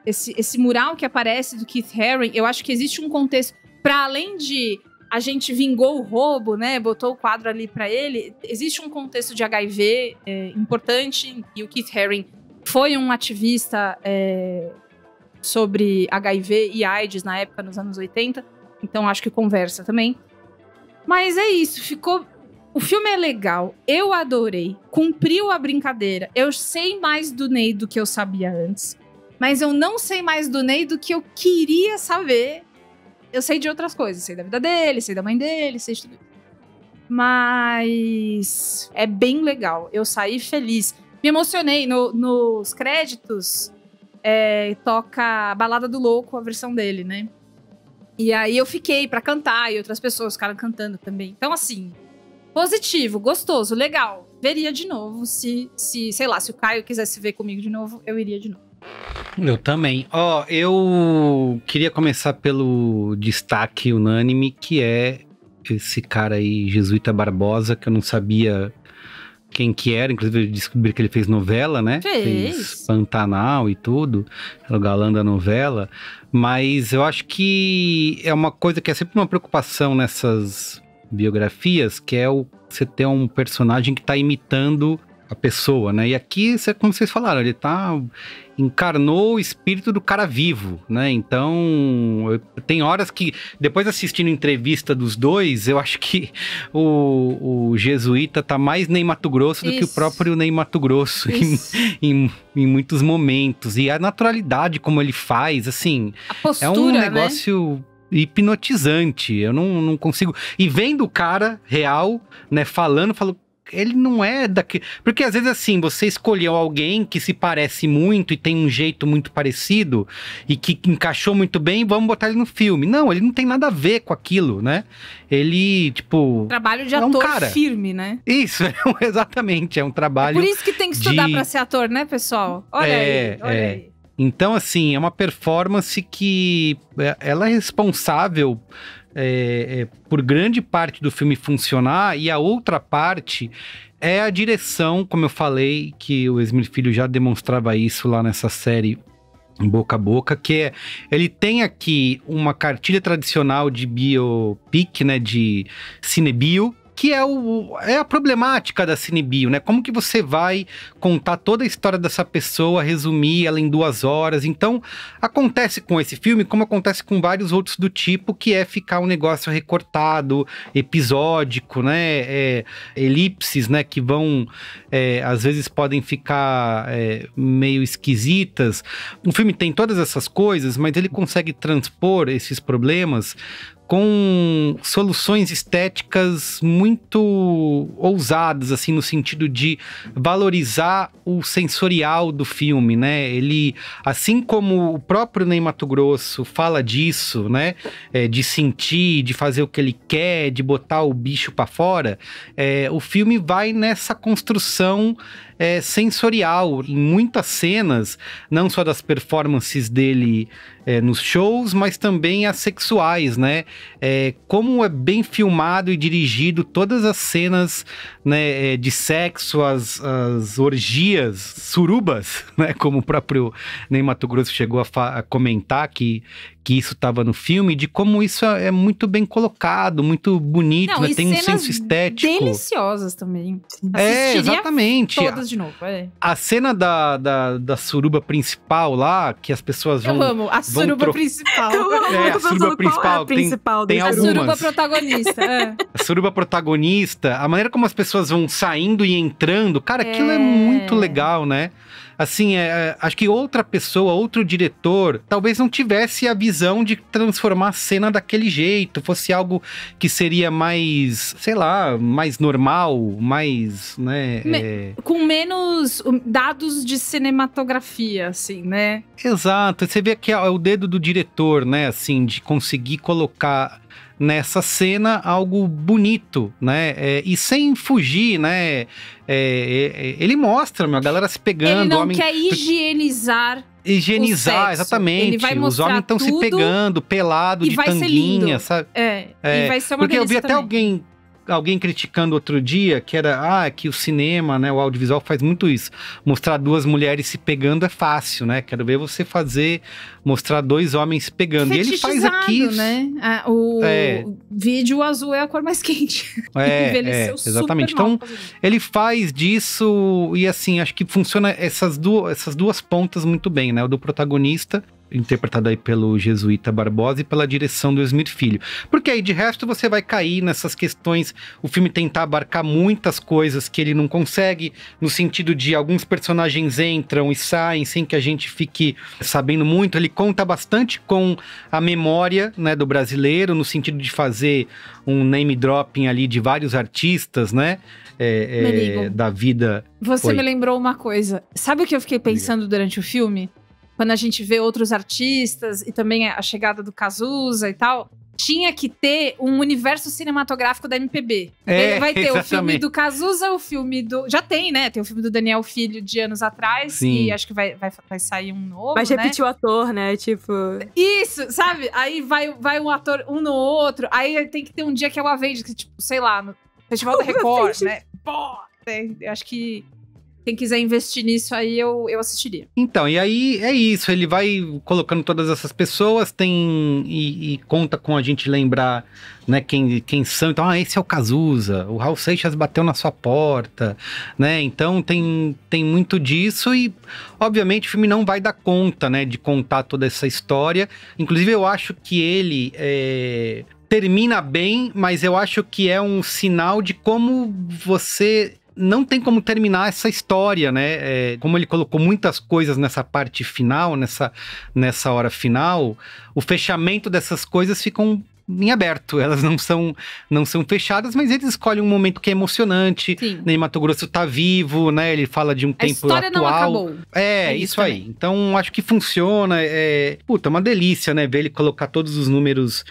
esse mural que aparece do Keith Haring, eu acho que existe um contexto, pra além de a gente vingou o roubo, né, botou o quadro ali pra ele, existe um contexto de HIV importante, e o Keith Haring foi um ativista sobre HIV e AIDS na época, nos anos 80, então acho que conversa também. Mas é isso, O filme é legal, eu adorei, cumpriu a brincadeira. Eu sei mais do Ney do que eu sabia antes, mas eu não sei mais do Ney do que eu queria saber. Eu sei de outras coisas, sei da vida dele, sei da mãe dele, sei de tudo isso. Mas é bem legal, eu saí feliz. Me emocionei, nos créditos toca a Balada do Louco, a versão dele, né? E aí eu fiquei pra cantar, e outras pessoas ficaram cantando também. Então assim, positivo, gostoso, legal. Veria de novo, sei lá, se o Caio quisesse ver comigo de novo, eu iria de novo. Eu também. Eu queria começar pelo destaque unânime, que é esse cara aí, Jesuíta Barbosa, que eu não sabia quem que era. Inclusive, eu descobri que ele fez novela, né? Fez Pantanal e tudo. Era o galã da novela. Mas eu acho que é uma coisa que é sempre uma preocupação nessas biografias, que é você ter um personagem que tá imitando a pessoa, né? E aqui, como vocês falaram, ele encarnou o espírito do cara vivo, né? Então, tem horas que, depois assistindo entrevista dos dois, eu acho que o Jesuíta tá mais Ney Matogrosso do que o próprio Ney Matogrosso em muitos momentos. E a naturalidade como ele faz, assim, a postura, é um negócio... né? Hipnotizante. Eu não consigo... E vendo o cara real, né, falando, ele não é daqui... Porque às vezes assim, você escolheu alguém que se parece muito e tem um jeito muito parecido e que encaixou muito bem, vamos botar ele no filme. Não, ele não tem nada a ver com aquilo, né? Ele, tipo... Trabalho de ator firme, né? Isso, exatamente, é um trabalho... É por isso que tem que estudar pra ser ator, né, pessoal? Olha aí. Então, assim, é uma performance que ela é responsável por grande parte do filme funcionar, e a outra parte é a direção, como eu falei, que o Esmir Filho já demonstrava isso lá nessa série Boca a Boca, que ele tem aqui uma cartilha tradicional de biopic, né, de cinebio, que é a problemática da cinebio, né? Como que você vai contar toda a história dessa pessoa, resumir ela em 2 horas? Então, acontece com esse filme, como acontece com vários outros do tipo, que é ficar um negócio recortado, episódico, né? Elipses, né? Que vão, às vezes podem ficar meio esquisitas. O filme tem todas essas coisas, mas ele consegue transpor esses problemas com soluções estéticas muito ousadas, assim, no sentido de valorizar o sensorial do filme, né? Ele, assim como o próprio Ney Matogrosso fala disso, né? De sentir, de fazer o que ele quer, de botar o bicho pra fora, o filme vai nessa construção sensorial, em muitas cenas, não só das performances dele nos shows, mas também as sexuais, né? Como é bem filmado e dirigido todas as cenas, né, de sexo, as orgias, surubas, né? Como o próprio Ney Matogrosso chegou a comentar que isso estava no filme, de como isso é muito bem colocado, muito bonito, né? Tem um senso estético. Deliciosas também. Exatamente. Todas de novo. A cena da suruba principal lá, que as pessoas vão... Eu amo, a suruba principal. A suruba principal. Tem algumas. A suruba protagonista. A suruba protagonista, a maneira como as pessoas vão saindo e entrando, cara, aquilo é muito legal, né? Assim, acho que outra pessoa, outro diretor, talvez não tivesse a visão de transformar a cena daquele jeito, fosse algo que seria mais, sei lá, mais normal, mais, né? Com menos dados de cinematografia, assim, né? Exato, você vê que é o dedo do diretor, né, assim, de conseguir colocar nessa cena algo bonito, né? E sem fugir, né? Ele mostra, a galera se pegando. Ele não quer higienizar, exatamente. Ele vai mostrar os homens estão se pegando, pelado, de tanguinha, sabe? E vai ser uma porque eu vi também. Até alguém criticando outro dia, que era, que o cinema, né, o audiovisual faz muito isso. Mostrar 2 mulheres se pegando é fácil, né? Quero ver você mostrar 2 homens se pegando. E ele faz aqui, né? O vídeo azul é a cor mais quente. Envelheceu exatamente. Super mal. Então, ele faz disso e, assim, acho que funciona essas duas pontas muito bem, né? O do protagonista interpretado aí pelo Jesuíta Barbosa e pela direção do Smith Filho. Porque aí, de resto, você vai cair nessas questões, o filme tentar abarcar muitas coisas que ele não consegue, no sentido de alguns personagens entram e saem sem que a gente fique sabendo muito. Ele conta bastante com a memória, né, do brasileiro, no sentido de fazer um name dropping ali de vários artistas, né, da vida. Você me lembrou uma coisa. Sabe o que eu fiquei pensando durante o filme? Quando a gente vê outros artistas e também a chegada do Cazuza e tal, tinha que ter um universo cinematográfico da MPB. Ele vai ter exatamente. O filme do Cazuza, o filme do... Já tem, né? Tem o filme do Daniel Filho de anos atrás. Sim. E acho que vai sair um novo, mas repetir o ator, né? Tipo... Isso, sabe? Aí vai um ator um no outro. Aí tem que ter um dia que é o Avengers, que tipo, sei lá, no Festival da Record, né? Pô, eu acho que... Quem quiser investir nisso aí, eu assistiria. Então, e aí é isso, ele vai colocando todas essas pessoas, e conta com a gente lembrar, né, quem são. Então, esse é o Cazuza, o Raul Seixas bateu na sua porta, né? Então tem muito disso e, obviamente, o filme não vai dar conta, né, de contar toda essa história. Inclusive, eu acho que ele... termina bem, mas eu acho que é um sinal de como você... não tem como terminar essa história, né? Como ele colocou muitas coisas nessa parte final, nessa hora final, o fechamento dessas coisas ficam em aberto. Elas não são fechadas, mas eles escolhem um momento que é emocionante. Sim. Ney Matogrosso tá vivo, né? Ele fala de um tempo atual. A história não acabou. É isso aí. Então, acho que funciona. Uma delícia, né? Ver ele colocar todos os números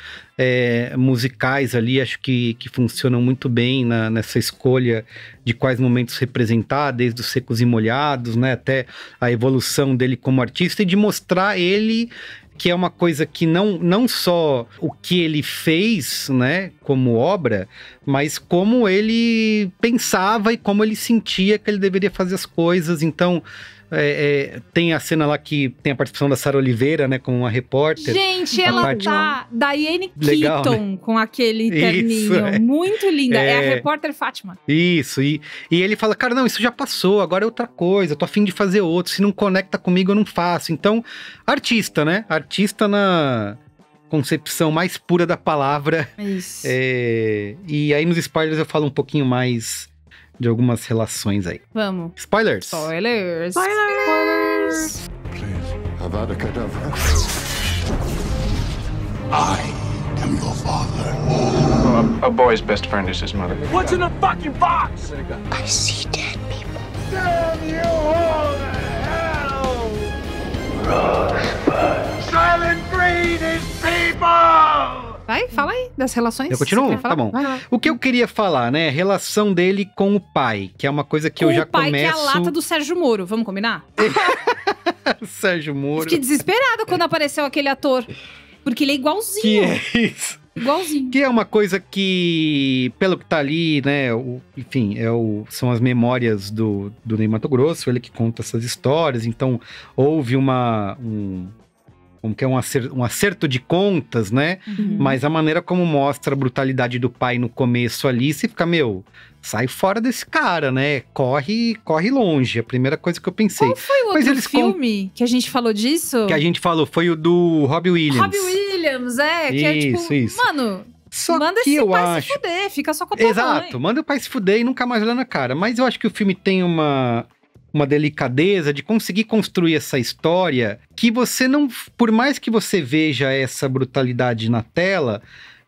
musicais ali. Acho que funcionam muito bem nessa escolha de quais momentos representar, desde os Secos e Molhados, né? Até a evolução dele como artista e de mostrar ele... que é uma coisa que não só o que ele fez, né, como obra, mas como ele pensava e como ele sentia que ele deveria fazer as coisas. Então, tem a cena lá que tem a participação da Sara Oliveira, né, como uma repórter. Gente, ela tá Diane Keaton, né? Com aquele terninho, muito linda, é a repórter Fátima. Isso, e ele fala, cara, não, isso já passou, agora é outra coisa, tô a fim de fazer outro, se não conecta comigo eu não faço. Então, artista, né, artista na concepção mais pura da palavra. Isso. E aí nos spoilers eu falo um pouquinho mais... de algumas relações aí. Vamos. Spoilers. Spoilers. Please, Avada Kedavra. I am your father. A boy's best friend is his mother. What's in the fucking box? I see dead people. Damn you all to hell! Rosebud. Silent Green is people! Vai, fala aí das relações. Eu continuo? Tá bom. O que eu queria falar, né? Relação dele com o pai, que é uma coisa que eu já começo... O pai que é a lata do Sérgio Moro, vamos combinar? Sérgio Moro. Fiquei desesperada quando apareceu aquele ator, porque ele é igualzinho. Que é isso? Igualzinho. Que é uma coisa que, pelo que tá ali, né, enfim, são as memórias do Ney Matogrosso, ele que conta essas histórias, então houve como que é um acerto de contas, né? Uhum. Mas a maneira como mostra a brutalidade do pai no começo ali, você fica, sai fora desse cara, né? Corre longe, a primeira coisa que eu pensei. Qual foi o outro filme que a gente falou disso? Que a gente falou, foi o do Robbie Williams. Robbie Williams, que é tipo, mano... Só manda que esse eu pai acho... se fuder, fica só com a tua Exato, mãe. Manda o pai se fuder e nunca mais olhar na cara. Mas eu acho que o filme tem uma delicadeza de conseguir construir essa história que você não... Por mais que você veja essa brutalidade na tela,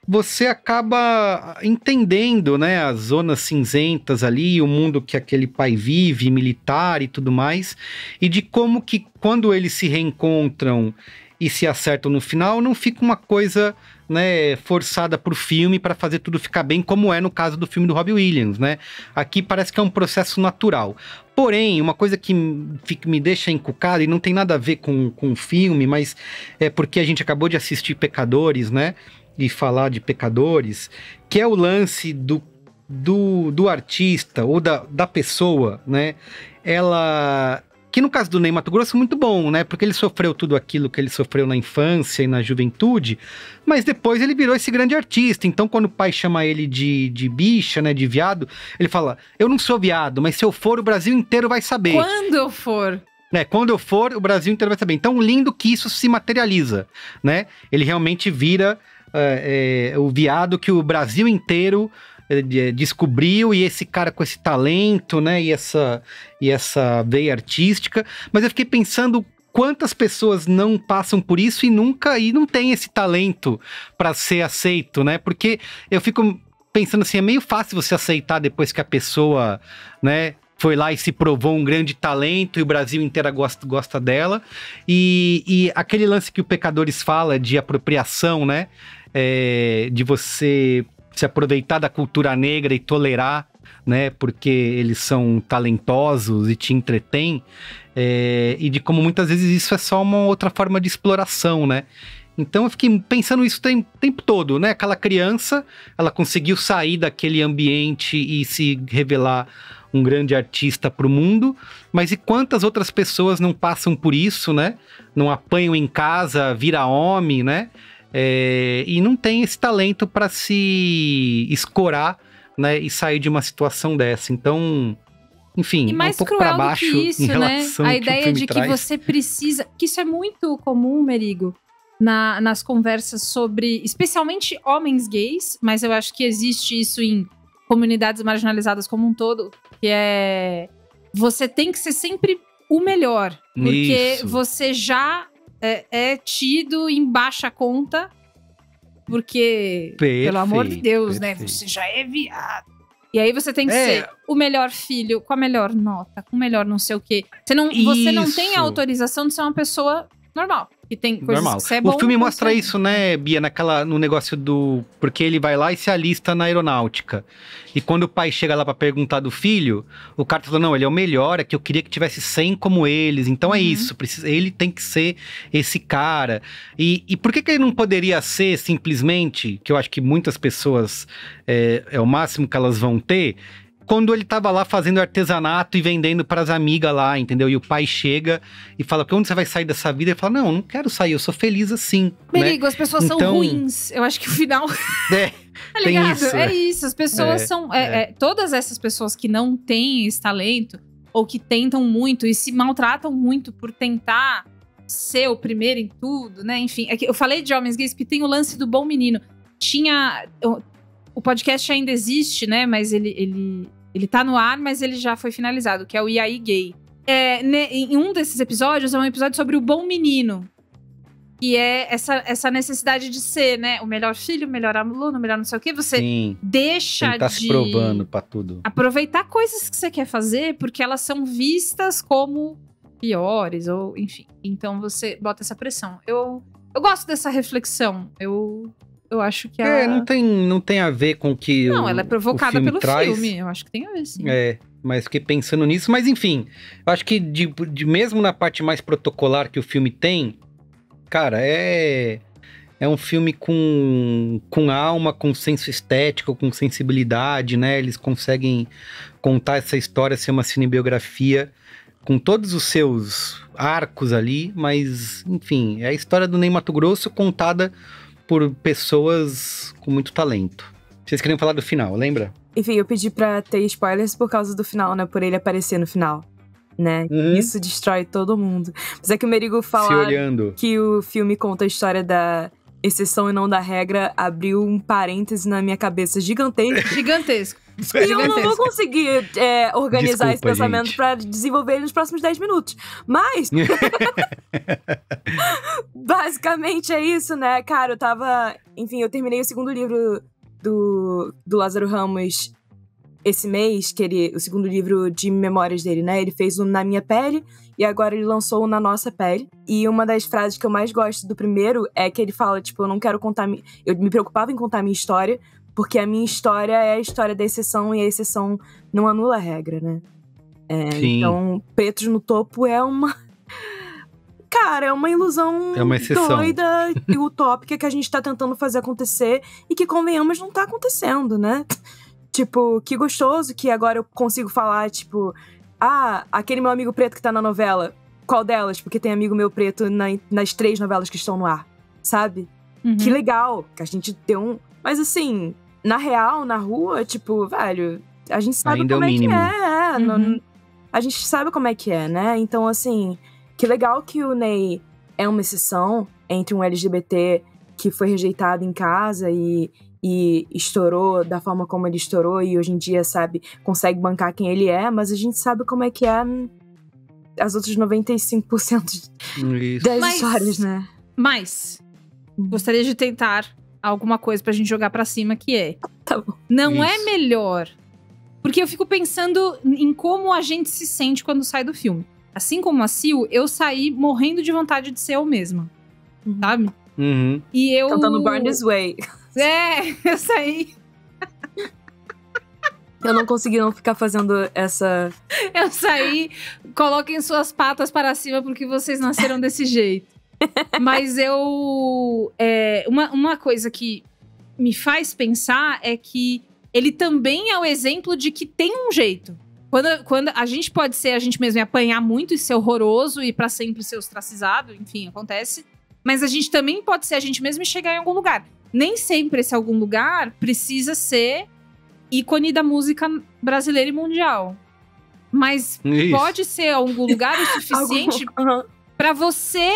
você acaba entendendo, né, as zonas cinzentas ali, o mundo que aquele pai vive, militar e tudo mais, e de como que quando eles se reencontram e se acertam no final, não fica uma coisa, né, forçada pro filme para fazer tudo ficar bem, como é no caso do filme do Robbie Williams, né? Aqui parece que é um processo natural. Porém, uma coisa que me deixa encucado, e não tem nada a ver com o filme, mas é porque a gente acabou de assistir Pecadores, né? E falar de Pecadores, que é o lance do artista, ou da pessoa, né? Que no caso do Ney Matogrosso é muito bom, né? Porque ele sofreu tudo aquilo que ele sofreu na infância e na juventude, mas depois ele virou esse grande artista. Então, quando o pai chama ele de bicha, né? De viado, ele fala, eu não sou viado, mas se eu for, o Brasil inteiro vai saber. Quando eu for. Quando eu for, o Brasil inteiro vai saber. Então, lindo que isso se materializa, né? Ele realmente vira o viado que o Brasil inteiro descobriu, e esse cara com esse talento, né? E essa veia artística. Mas eu fiquei pensando quantas pessoas não passam por isso e não tem esse talento para ser aceito, né? Porque eu fico pensando assim, é meio fácil você aceitar depois que a pessoa, né, foi lá e se provou um grande talento e o Brasil inteiro gosta dela. E aquele lance que o Pecadores fala de apropriação, né? De você se aproveitar da cultura negra e tolerar, né? Porque eles são talentosos e te entretêm. E de como muitas vezes isso é só uma outra forma de exploração, né? Então eu fiquei pensando isso o tempo todo, né? Aquela criança, ela conseguiu sair daquele ambiente e se revelar um grande artista para o mundo, mas e quantas outras pessoas não passam por isso, né? Não apanham em casa, vira homem, né? E não tem esse talento para se escorar, né? E sair de uma situação dessa. Então, enfim, e mais um pouco para baixo do que isso, em relação né? A ao que o ideia filme de traz. que você precisa... Que isso é muito comum, Merigo, nas conversas sobre... Especialmente homens gays, mas eu acho que existe isso em comunidades marginalizadas como um todo, que você tem que ser sempre o melhor, porque Isso. você já é tido em baixa conta, porque, pelo amor de Deus, né, você já é viado. E aí você tem que ser o melhor filho, com a melhor nota, com o melhor não sei o quê. Você não tem a autorização de ser uma pessoa normal. Que tem coisas normal. Que você é bom. O filme mostra isso, né, Bia, no negócio do... Porque ele vai lá e se alista na aeronáutica. E quando o pai chega lá pra perguntar do filho, o cara tá falando, não, ele é o melhor, é que eu queria que tivesse 100 como eles. Então é isso, ele tem que ser esse cara. E por que ele não poderia ser simplesmente, que eu acho que muitas pessoas é o máximo que elas vão ter, quando ele tava lá fazendo artesanato e vendendo pras amigas lá, entendeu? E o pai chega e fala, quando você vai sair dessa vida? Ele fala, não quero sair, eu sou feliz assim. Merigo, né? as pessoas são ruins. Eu acho que o final... Tá ligado? Isso, é isso, as pessoas são... todas essas pessoas que não têm esse talento, ou que tentam muito e se maltratam muito por tentar ser o primeiro em tudo, né? Enfim, eu falei de homens gays porque tem o lance do bom menino. O podcast ainda existe, né? Mas ele tá no ar, mas ele já foi finalizado, que é o E aí Gay. Em um desses episódios, é um episódio sobre o bom menino. Que é essa necessidade de ser, né? O melhor filho, o melhor aluno, o melhor não sei o quê. Você deixa tá se provando pra tudo. Aproveitar coisas que você quer fazer, porque elas são vistas como piores, ou enfim. Então você bota essa pressão. Eu gosto dessa reflexão. Eu acho que ela... Não tem a ver com o que ela é provocada pelo traz. filme. Eu acho que tem a ver, sim. Mas fiquei pensando nisso. Mas enfim, eu acho que mesmo na parte mais protocolar que o filme tem, cara, é um filme com alma, com senso estético, com sensibilidade, né? Eles conseguem contar essa história, ser uma cinebiografia com todos os seus arcos ali. Mas, enfim, é a história do Ney Matogrosso contada por pessoas com muito talento. Vocês queriam falar do final, lembra? Enfim, eu pedi pra ter spoilers por causa do final, né? Por ele aparecer no final, né? Isso destrói todo mundo. Mas é que o Merigo fala que o filme conta a história da exceção e não da regra, abriu um parêntese na minha cabeça gigantesco. Gigantesco. E eu não vou conseguir organizar esse pensamento pra desenvolver ele nos próximos 10 minutos. Mas... basicamente é isso, né? Cara, Enfim, eu terminei o segundo livro do Lázaro Ramos esse mês, o segundo livro de memórias dele, né? Ele fez o Na Minha Pele e agora ele lançou o Na Nossa Pele. E uma das frases que eu mais gosto do primeiro é que ele fala, tipo, eu não quero contar... Eu me preocupava em contar a minha história, porque a minha história é a história da exceção e a exceção não anula a regra, né? Então, Pretos no Topo é uma... Cara, é uma ilusão doida e utópica que a gente tá tentando fazer acontecer e que, convenhamos, não tá acontecendo, né? Tipo, que gostoso que agora eu consigo falar, tipo... aquele meu amigo preto que tá na novela, qual delas? Porque tem amigo meu preto nas 3 novelas que estão no ar, sabe? Que legal que a gente deu Mas assim, na real, na rua, tipo, velho, a gente sabe ainda como é o mínimo. que é. a gente sabe como é que é, né? Então, assim, que legal que o Ney é uma exceção entre um LGBT que foi rejeitado em casa e estourou da forma como ele estourou e hoje em dia, sabe, consegue bancar quem ele é, mas a gente sabe como é que é as outras 95% das histórias, né? Mas, gostaria de tentar alguma coisa pra gente jogar pra cima, que é... Tá bom. Não é melhor... Porque eu fico pensando em como a gente se sente quando sai do filme. Assim como a Sil, eu saí morrendo de vontade de ser eu mesma. Sabe? Uhum. E eu... Cantando Born This Way. Eu saí... Eu não consegui não ficar fazendo essa... Eu saí... Coloquem suas patas para cima porque vocês nasceram desse jeito. Mas eu... Uma coisa que me faz pensar é que ele também é o exemplo de que tem um jeito. Quando a gente pode ser a gente mesmo e apanhar muito e ser horroroso e pra sempre ser ostracizado, enfim, acontece. Mas a gente também pode ser a gente mesmo e chegar em algum lugar. Nem sempre esse algum lugar precisa ser ícone da música brasileira e mundial. Mas pode ser algum lugar o suficiente pra você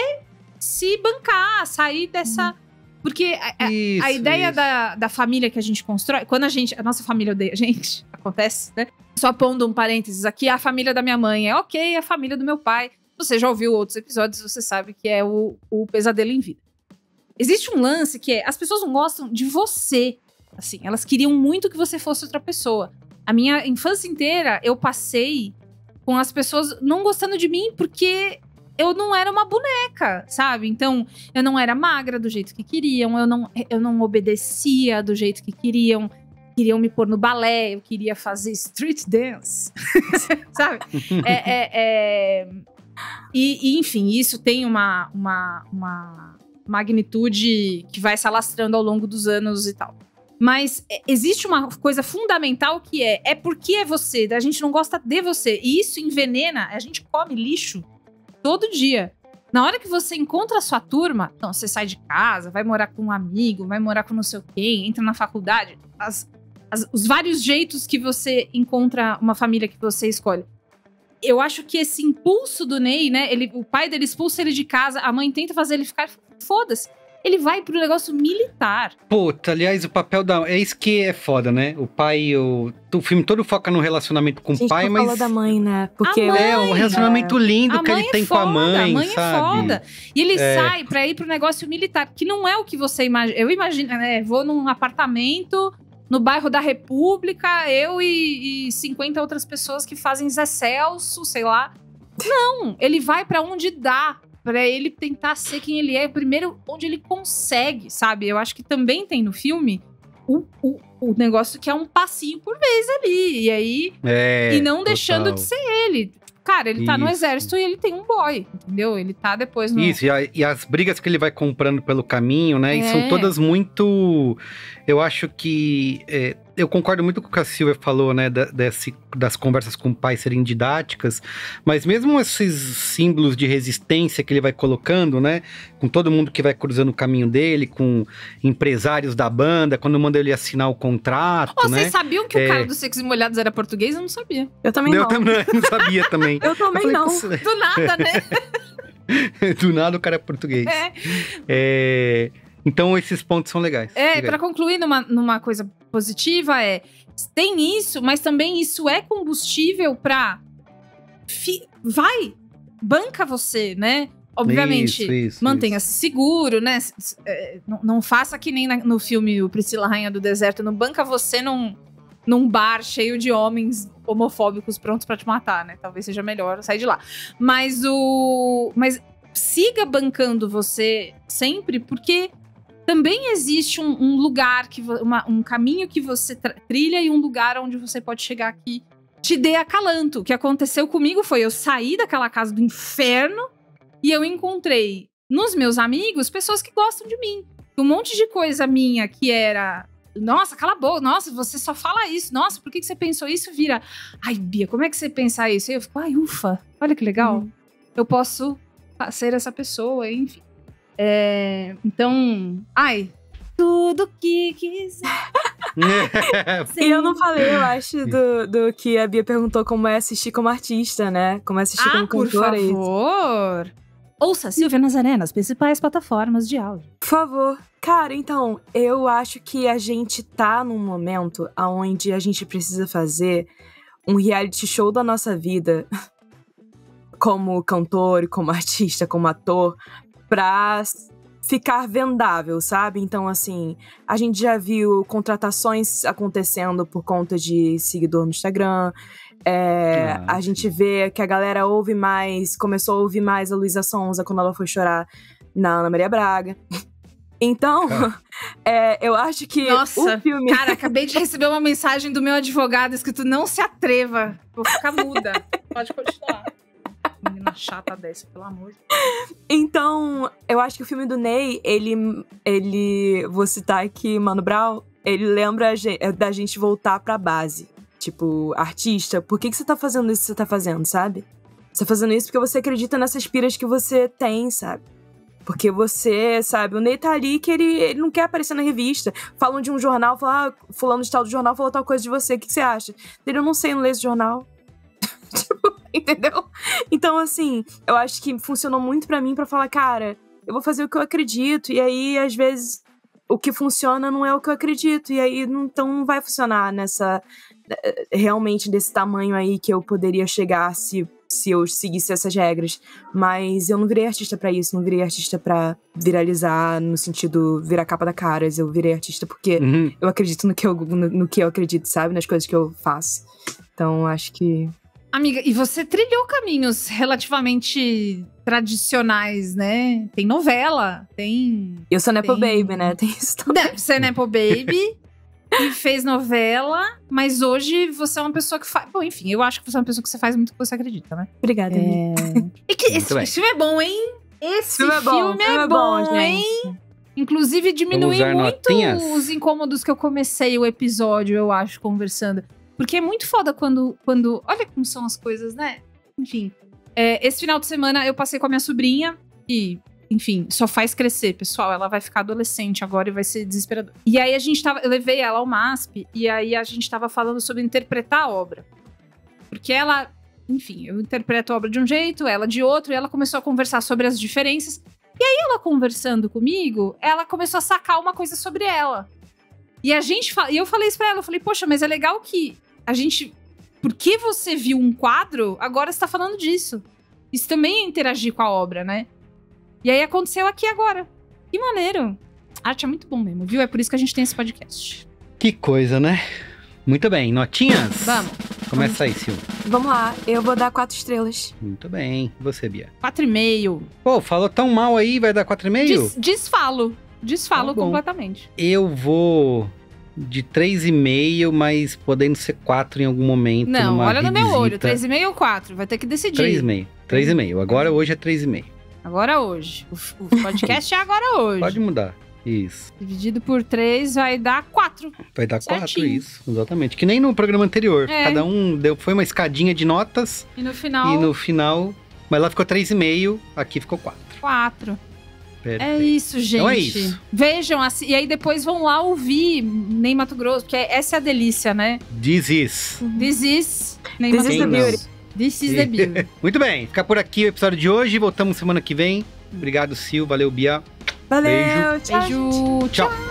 se bancar, sair dessa... Porque a ideia da família que a gente constrói... Quando a nossa família odeia a gente, acontece, né? Só pondo um parênteses aqui, a família da minha mãe é ok, a família do meu pai. Você já ouviu outros episódios, você sabe que é o pesadelo em vida. Existe um lance que é... As pessoas não gostam de você. Assim, elas queriam muito que você fosse outra pessoa. A minha infância inteira, eu passei com as pessoas não gostando de mim porque... eu não era uma boneca, sabe? Então, eu não era magra do jeito que queriam, eu não obedecia do jeito que queriam. Queriam me pôr no balé, eu queria fazer street dance, sabe? E, enfim, isso tem uma magnitude que vai se alastrando ao longo dos anos e tal. Mas existe uma coisa fundamental que é porque é você, a gente não gosta de você. E isso envenena, a gente come lixo todo dia. Na hora que você encontra a sua turma, então você sai de casa, vai morar com um amigo, vai morar com não sei quem, entra na faculdade, os vários jeitos que você encontra uma família que você escolhe. Eu acho que esse impulso do Ney, né, o pai dele expulsa ele de casa, a mãe tenta fazer ele ficar, foda-se. Ele vai pro negócio militar. Puta, aliás, o papel da... É isso que é foda, né? O pai, o filme todo foca no relacionamento com o pai, mas... falou da mãe, né? Porque um relacionamento lindo que ele tem com a mãe, a mãe sabe? É foda. E ele sai pra ir pro negócio militar, que não é o que você imagina. Eu imagino, né? Vou num apartamento no bairro da República, eu e 50 outras pessoas que fazem Zé Celso, sei lá. Não, ele vai pra onde dá. Pra ele tentar ser quem ele é, primeiro onde ele consegue, sabe? Eu acho que também tem no filme o negócio que é um passinho por vez ali. E aí. E não deixando de ser ele. Cara, ele tá no exército e ele tem um boy, entendeu? Ele tá depois no... Isso, e as brigas que ele vai comprando pelo caminho, né? E são todas muito... Eu acho que... eu concordo muito com o que a Silvia falou, né? Das conversas com o pai serem didáticas. Mas mesmo esses símbolos de resistência que ele vai colocando, né? Com todo mundo que vai cruzando o caminho dele, com empresários da banda, quando manda ele assinar o contrato, né? Vocês sabiam que o cara dos Secos e Molhados era português? Eu não sabia. Eu também não. Eu também não sabia também. Eu também não. Do nada, né? Do nada o cara é português. Então esses pontos são legais. Pra concluir numa coisa positiva tem isso, mas também isso é combustível pra... banca você, né? Obviamente, mantenha-se seguro, né? Não faça que nem no filme O Priscila Rainha do Deserto, não banca você num bar cheio de homens homofóbicos prontos pra te matar, né? Talvez seja melhor sair de lá. Mas siga bancando você sempre, porque também existe um lugar, um caminho que você trilha e um lugar onde você pode chegar que te dê acalanto. O que aconteceu comigo foi eu saí daquela casa do inferno e eu encontrei nos meus amigos pessoas que gostam de mim. Um monte de coisa minha que era... Nossa, cala a boca. Nossa, você só fala isso. Nossa, por que você pensou isso? Vira... Ai, Bia, como é que você pensa isso? E eu fico, ai, ufa, olha que legal. Eu posso ser essa pessoa, enfim. Então... Ai, tudo que quiser E eu não falei, eu acho, do que a Bia perguntou como é assistir como artista, né? Como é assistir como cantora. Por favor. Ouça Silvia Nazaré nas principais plataformas de áudio. Por favor. Cara, então, eu acho que a gente tá num momento onde a gente precisa fazer um reality show da nossa vida como cantor, como artista, como ator, pra ficar vendável, sabe? Então, assim, a gente já viu contratações acontecendo por conta de seguidor no Instagram. A gente vê que a galera começou a ouvir mais a Luísa Sonza quando ela foi chorar na Ana Maria Braga. Então, eu acho que Nossa, o filme... Cara, acabei de receber uma mensagem do meu advogado escrito: não se atreva, vou ficar muda. Pode continuar. Menina chata dessa, pelo amor de Deus. Então, eu acho que o filme do Ney, ele vou citar aqui Mano Brown, ele lembra da gente voltar pra base. Tipo, artista, por que você tá fazendo isso que você tá fazendo, sabe? Você tá fazendo isso porque você acredita nessas piras que você tem, sabe? Porque você, sabe, o Ney tá ali que ele não quer aparecer na revista. Falam de um jornal, falam, fulano de tal do jornal falou tal coisa de você, o que você acha? Ele, eu não sei, não leio esse jornal. Tipo, entendeu? Então, assim, eu acho que funcionou muito pra mim pra falar, cara, eu vou fazer o que eu acredito. E aí, às vezes, o que funciona não é o que eu acredito. E aí, então não vai funcionar realmente desse tamanho aí que eu poderia chegar se eu seguisse essas regras. Mas eu não virei artista pra isso, não virei artista pra viralizar no sentido virar capa da Caras. Eu virei artista porque eu acredito no que eu acredito, sabe? Nas coisas que eu faço. Então, acho que... Amiga, e você trilhou caminhos relativamente tradicionais, né? Tem novela, tem... Eu sou Nepo Baby, né? Tem isso também. Você é Nepo Baby e fez novela, mas hoje você é uma pessoa que faz... Bom, enfim, eu acho que você é uma pessoa que você faz muito o que você acredita, né? Obrigada, E que esse filme é bom, hein? Esse filme é bom, hein? gente. Inclusive, diminui muito notinhas? os incômodos que eu comecei o episódio, eu acho, conversando. Porque é muito foda quando... Olha como são as coisas, né? Enfim. Esse final de semana eu passei com a minha sobrinha e, enfim, só faz crescer, pessoal. Ela vai ficar adolescente agora e vai ser desesperador. E aí eu levei ela ao MASP e aí a gente tava falando sobre interpretar a obra. Porque ela, enfim, eu interpreto a obra de um jeito, ela de outro, e ela começou a conversar sobre as diferenças. E aí ela conversando comigo, ela começou a sacar uma coisa sobre ela. E eu falei isso pra ela, eu falei, poxa, mas é legal que a gente... Porque você viu um quadro, agora você tá falando disso. Isso também é interagir com a obra, né? E aí aconteceu aqui agora. Que maneiro. Arte é muito bom mesmo, viu? É por isso que a gente tem esse podcast. Que coisa, né? Muito bem, notinhas? Vamos. Começa aí, Sil. Vamos lá, eu vou dar 4 estrelas. Muito bem. E você, Bia? 4,5. Pô, falou tão mal aí, vai dar 4,5? Desfalo Tá bom. completamente. Eu vou de 3,5, mas podendo ser 4 em algum momento. Não, olha no meu olho. revisita. 3,5 ou 4? Vai ter que decidir. 3,5. 3,5. Agora hoje é 3,5. Agora hoje. O podcast é agora hoje. Pode mudar. Isso. Dividido por 3 vai dar 4. Vai dar 4, Certinho. isso. Exatamente. Que nem no programa anterior. É. Cada um foi uma escadinha de notas. E no final, Mas lá ficou 3,5, aqui ficou 4. 4. Perfeito. É isso, gente. Então é isso. Vejam, assim, e aí depois vão lá ouvir Nem Mato Grosso, porque essa é a delícia, né? This is. This is Nem This Mato is the Grosso. beauty. This is the beauty. Muito bem, fica por aqui o episódio de hoje. Voltamos semana que vem. Obrigado, Sil. Valeu, Bia. Valeu, Beijo. tchau. Beijo. Tchau.